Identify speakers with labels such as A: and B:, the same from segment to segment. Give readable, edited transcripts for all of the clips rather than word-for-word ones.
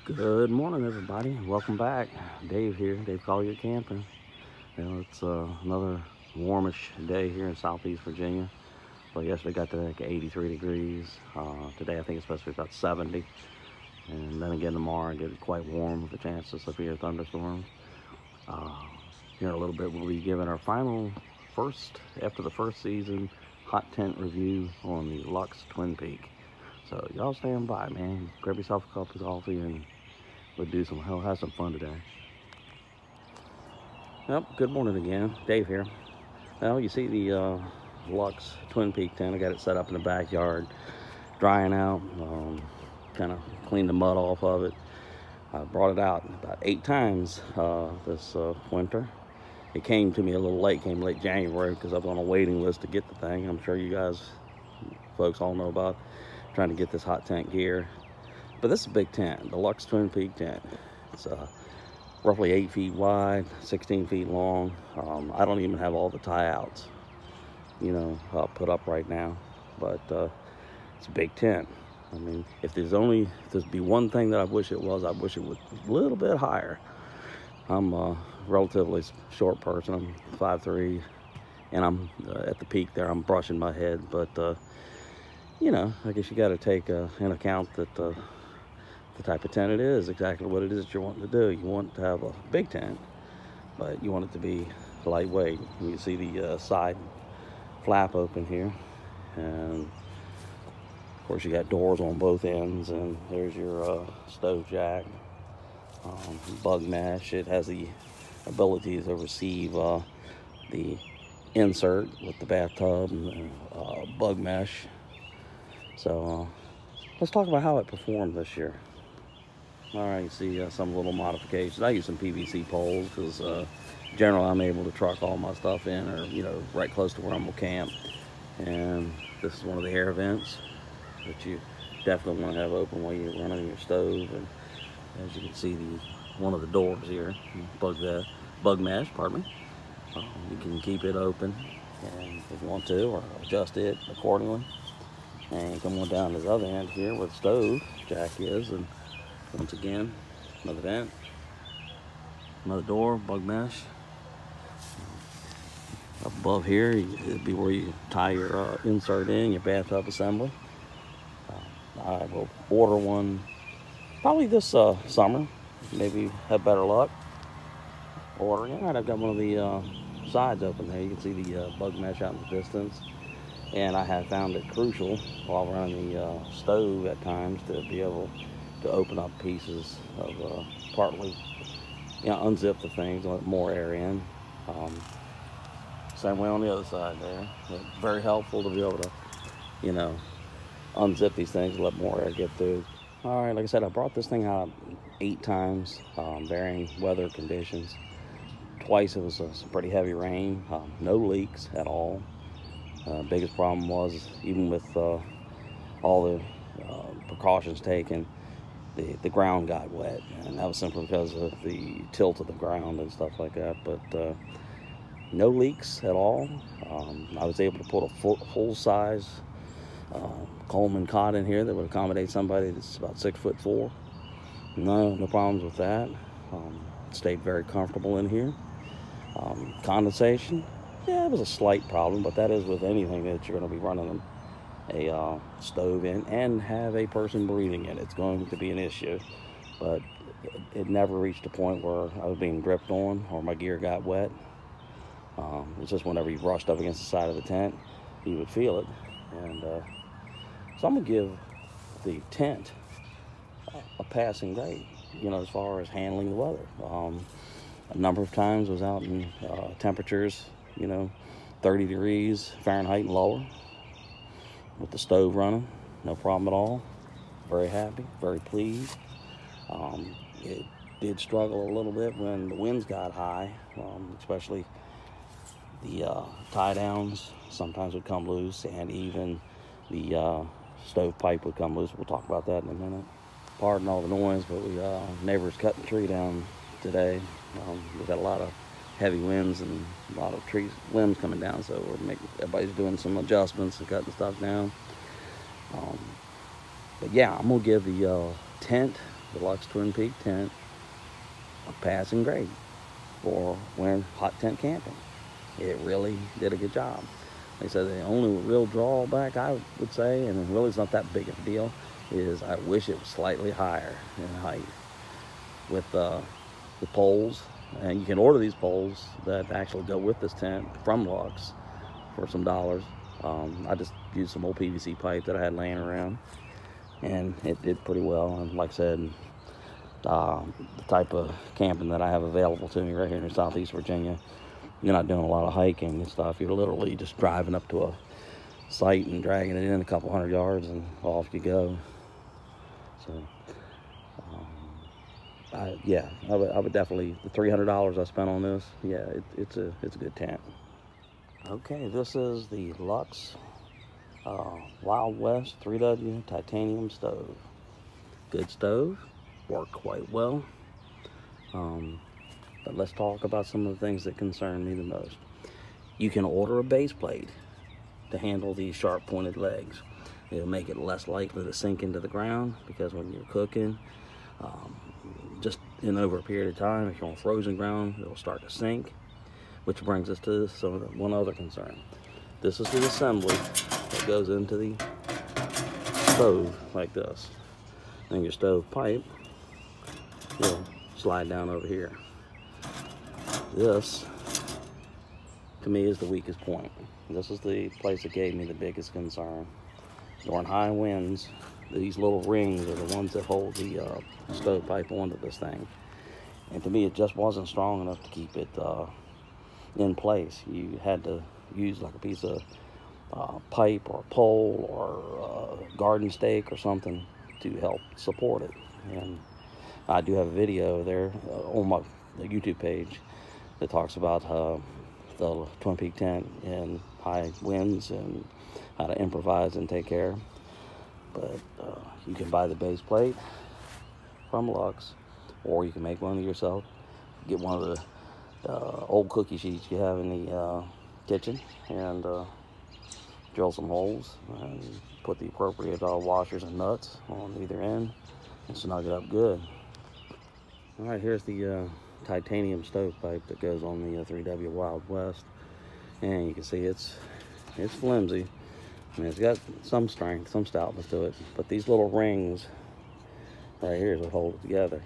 A: Good morning, everybody. Welcome back. Dave here, Dave Collier Camping. It's another warmish day here in Southeast Virginia. Well, yesterday got to like 83 degrees. Today I think it's supposed to be about 70. And then again tomorrow it gets quite warm with a chance of severe thunderstorms. Uh, Here in a little bit we'll be giving our final after the first season, hot tent review on the Luxe Twinpeak. So y'all stand by, man. Grab yourself a cup of coffee and we'll have some fun today. Well, good morning again. Dave here. Well, you see the Luxe Twinpeak tent. I got it set up in the backyard, drying out. Kind of cleaned the mud off of it. I brought it out about 8 times this winter. It came to me a little late, came late January because I was on a waiting list to get the thing. I'm sure you guys, folks all know about trying to get this hot tent gear. But this is a big tent, the Luxe Twinpeak tent. It's roughly 8 feet wide, 16 feet long. I don't even have all the tie outs, put up right now. But it's a big tent. I mean, if there's be one thing that I wish it was a little bit higher. I'm a relatively short person. I'm 5'3", and I'm at the peak there. I'm brushing my head, but I guess you got to take in account that the type of tent it is, exactly what it is that you're wanting to do. You want to have a big tent, but you want it to be lightweight. You can see the side flap open here, and of course you got doors on both ends, and there's your stove jack, bug mesh. It has the ability to receive the insert with the bathtub and bug mesh. So let's talk about how it performed this year. All right, you see some little modifications. I use some PVC poles because generally I'm able to truck all my stuff in, or right close to where I'm gonna camp. And this is one of the air vents that you definitely want to have open while you're running your stove. And as you can see, one of the doors here, bug mesh, pardon me. You can keep it open, and if you want to, or adjust it accordingly. And come on down to the other end here where the stove jack is, and once again, another vent, another door, bug mesh. Up above here, it'd be where you tie your insert in, your bathtub assembly. I will order one probably this summer, maybe have better luck ordering it. All right, I've got one of the sides open there. You can see the bug mesh out in the distance. And I have found it crucial while running the stove at times to be able to open up pieces of partly, unzip the things, let more air in. Same way on the other side there. It's very helpful to be able to, unzip these things, let more air get through. All right, like I said, I brought this thing out 8 times, varying weather conditions. Twice it was some pretty heavy rain, no leaks at all. Biggest problem was, even with all the precautions taken, the ground got wet, and that was simply because of the tilt of the ground and stuff like that. But no leaks at all. I was able to put a full-size Coleman cot in here that would accommodate somebody that's about 6'4". No problems with that. Stayed very comfortable in here. Condensation, yeah, it was a slight problem, but that is with anything that you're going to be running a stove in and have a person breathing in. It's going to be an issue, but it never reached a point where I was being dripped on or my gear got wet. It's just whenever you brushed up against the side of the tent, you would feel it. And so I'm going to give the tent a passing grade, as far as handling the weather. A number of times was out in temperatures, 30 degrees Fahrenheit and lower with the stove running, no problem at all. Very happy, very pleased. It did struggle a little bit when the winds got high, especially the tie downs sometimes would come loose, and even the stove pipe would come loose. We'll talk about that in a minute. Pardon all the noise, but neighbors cutting the tree down today. We've got a lot of heavy winds and a lot of limbs coming down, so everybody's doing some adjustments and cutting stuff down. But yeah, I'm gonna give the tent the Luxe Twinpeak tent a passing grade for when hot tent camping. It really did a good job. They said the only real drawback, I would say, and it really is not that big of a deal, is I wish it was slightly higher in height with the poles. And you can order these poles that actually go with this tent from Luxe for some dollars. I just used some old PVC pipe that I had laying around, and it did pretty well. And like I said, the type of camping that I have available to me right here in Southeast Virginia, you're not doing a lot of hiking and stuff. You're literally just driving up to a site and dragging it in a couple hundred yards, and off you go. So, I would definitely, the $300 I spent on this, yeah, it's a good tent. Okay, this is the Luxe Wild West 3W titanium stove. Good stove, worked quite well. But let's talk about some of the things that concern me the most. You can order a base plate to handle these sharp pointed legs. It'll make it less likely to sink into the ground, because when you're cooking, just in over a period of time, if you're on frozen ground, it'll start to sink. Which brings us to one other concern. This is the assembly that goes into the stove like this. And your stove pipe will slide down over here. This, to me, is the weakest point. This is the place that gave me the biggest concern. During high winds, these little rings are the ones that hold the stove pipe onto this thing. And to me, it just wasn't strong enough to keep it in place. You had to use like a piece of pipe or a pole or a garden stake or something to help support it. And I do have a video there on my YouTube page that talks about the Twinpeak tent in high winds and how to improvise and take care. But you can buy the base plate from Luxe, or you can make one yourself. Get one of the old cookie sheets you have in the kitchen, and drill some holes and put the appropriate washers and nuts on either end and snug it up good. All right, here's the titanium stovepipe that goes on the 3W Wild West, and you can see it's flimsy. I mean, it's got some strength, some stoutness to it, but these little rings right here is what hold it together,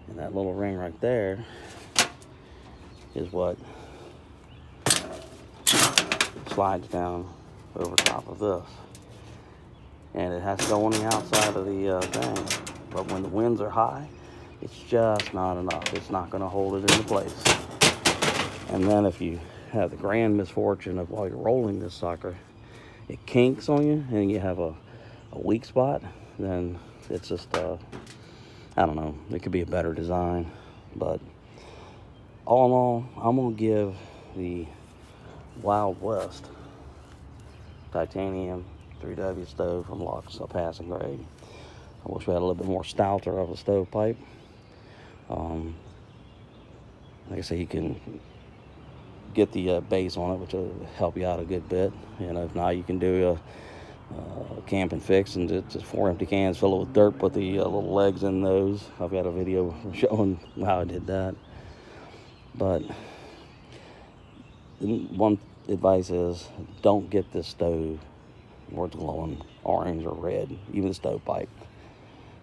A: and that little ring right there is what slides down over top of this, and it has to go on the outside of the thing. But when the winds are high, it's just not enough. It's not going to hold it into place. And then if you have the grand misfortune of, while you're rolling this sucker, it kinks on you and you have a weak spot, then it's just I don't know, it could be a better design. But all in all, I'm going to give the Wild West titanium 3W stove from Luxe a passing grade. I wish we had a little bit more stouter of a stovepipe. Like I say, you can get the base on it, which will help you out a good bit. You know, if not, you can do a camp and fix, and just 4 empty cans, fill it with dirt, put the little legs in those. I've got a video showing how I did that. But one advice is, don't get this stove where it's glowing orange or red, even the stovepipe,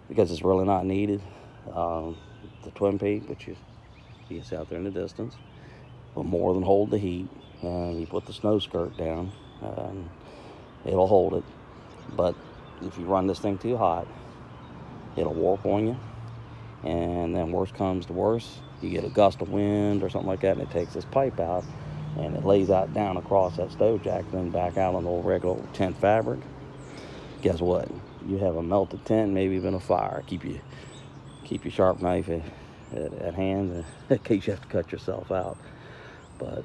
A: because it's really not needed. The Twinpeak, which you see out there in the distance, will more than hold the heat. You put the snow skirt down, it'll hold it. But if you run this thing too hot, it'll warp on you. And then worst comes to worst, you get a gust of wind or something like that, and it takes this pipe out, and it lays out down across that stove jack, then back out on the old regular tent fabric. Guess what? You have a melted tent, maybe even a fire. Keep your sharp knife at hand in case you have to cut yourself out. But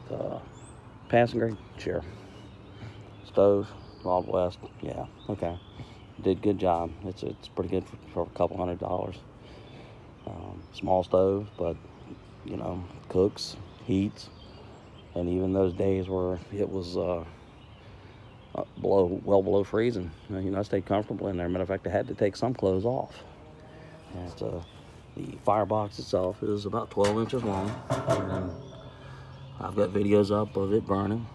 A: passing grade, sure. Stove, Wild West, yeah, okay. Did good job. It's pretty good for a couple $100. Small stove, but you know, cooks, heats, and even those days where it was well below freezing, you know, I stayed comfortable in there. Matter of fact, I had to take some clothes off. And the firebox itself is about 12 inches long, and I've got videos up of it burning.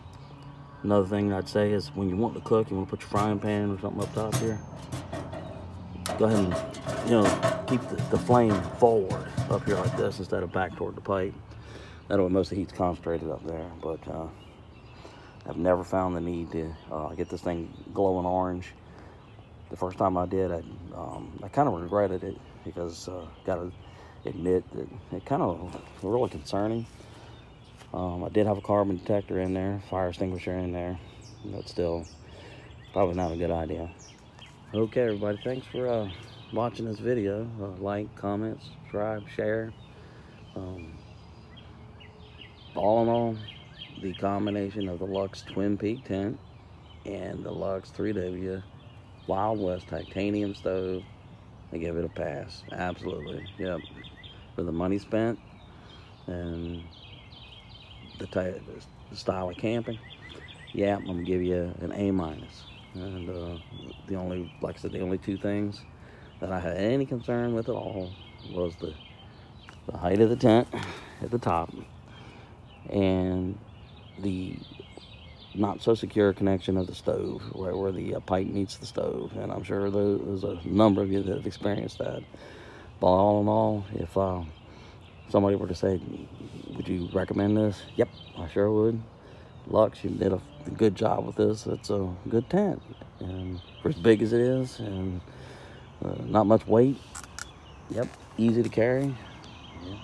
A: Another thing I'd say is when you want to cook, you want to put your frying pan or something up top here, go ahead and, you know, keep the flame forward up here like this instead of back toward the pipe. That way most of the heat's concentrated up there. But I've never found the need to get this thing glowing orange. The first time I did, I kind of regretted it because gotta admit that it kind of really concerning. I did have a carbon detector in there, fire extinguisher in there, but still probably not a good idea. Okay, everybody, thanks for watching this video. Like, comment, subscribe, share. All in all, the combination of the Luxe Twinpeak tent and the Luxe 3W Wild West titanium stove, I give it a pass. Absolutely. Yep. For the money spent and the style of camping, yeah, I'm gonna give you an A-. And the only, like I said, the only two things that I had any concern with at all was the height of the tent at the top and the not so secure connection of the stove, where the pipe meets the stove. And I'm sure there's a number of you that have experienced that. But all in all, if somebody were to say, would you recommend this? Yep, I sure would. Luxe, you did a good job with this. It's a good tent, and for as big as it is, and not much weight. Yep, easy to carry. Yeah.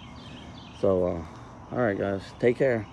A: So, all right, guys, take care.